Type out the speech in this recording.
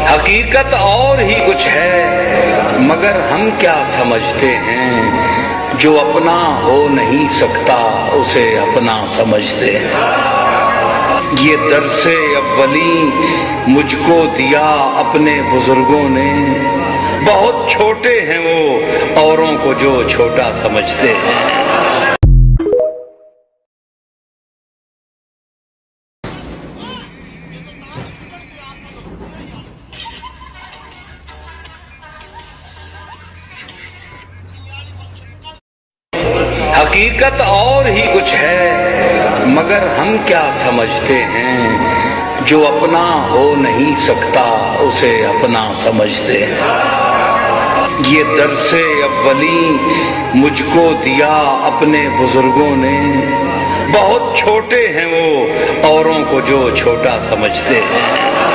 حقیقت اور ہی کچھ ہے مگر ہم کیا سمجھتے ہیں، جو اپنا ہو نہیں سکتا اسے اپنا سمجھتے ہیں۔ یہ درس اولی مجھ کو دیا اپنے بزرگوں نے، بہت چھوٹے ہیں وہ اوروں کو جو چھوٹا سمجھتے ہیں۔ حقیقت اور ہی کچھ ہے مگر ہم کیا سمجھتے ہیں، جو اپنا ہو نہیں سکتا اسے اپنا سمجھتے ہیں۔ یہ درس اولی مجھ کو دیا اپنے بزرگوں نے، بہت چھوٹے ہیں وہ اوروں کو جو چھوٹا سمجھتے ہیں۔